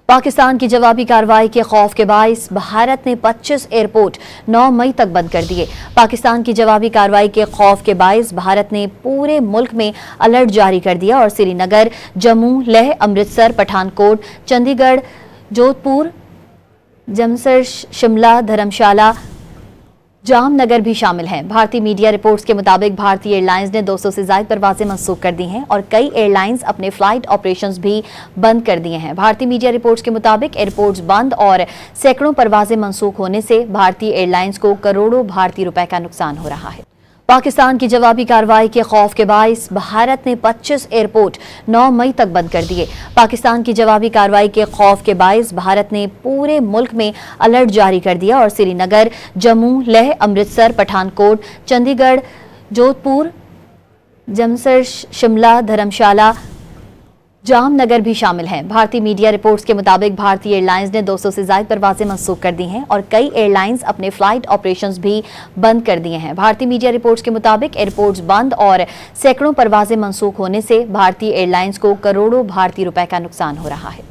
पाकिस्तान की जवाबी कार्रवाई के खौफ के बाइस भारत ने 25 एयरपोर्ट 9 मई तक बंद कर दिए। पाकिस्तान की जवाबी कार्रवाई के खौफ के बाइस भारत ने पूरे मुल्क में अलर्ट जारी कर दिया और श्रीनगर, जम्मू, लेह, अमृतसर, पठानकोट, चंडीगढ़, जोधपुर, जमसर, शिमला, धर्मशाला, जामनगर भी शामिल हैं। भारतीय मीडिया रिपोर्ट्स के मुताबिक भारतीय एयरलाइंस ने 200 से ज्यादा परवाजें मंसूख कर दी हैं और कई एयरलाइंस अपने फ्लाइट ऑपरेशंस भी बंद कर दिए हैं। भारतीय मीडिया रिपोर्ट्स के मुताबिक एयरपोर्ट्स बंद और सैकड़ों परवाजें मंसूख होने से भारतीय एयरलाइंस को करोड़ों भारतीय रुपए का नुकसान हो रहा है। पाकिस्तान की जवाबी कार्रवाई के खौफ के बाइस भारत ने 25 एयरपोर्ट 9 मई तक बंद कर दिए। पाकिस्तान की जवाबी कार्रवाई के खौफ के बाइस भारत ने पूरे मुल्क में अलर्ट जारी कर दिया और श्रीनगर, जम्मू, लेह, अमृतसर, पठानकोट, चंडीगढ़, जोधपुर, जमसर, शिमला, धर्मशाला, जामनगर भी शामिल हैं। भारतीय मीडिया रिपोर्ट्स के मुताबिक भारतीय एयरलाइंस ने 200 से ज्यादा परवाजें मंसूख कर दी हैं और कई एयरलाइंस अपने फ्लाइट ऑपरेशंस भी बंद कर दिए हैं। भारतीय मीडिया रिपोर्ट्स के मुताबिक एयरपोर्ट्स बंद और सैकड़ों परवाजें मंसूख होने से भारतीय एयरलाइंस को करोड़ों भारतीय रुपए का नुकसान हो रहा है।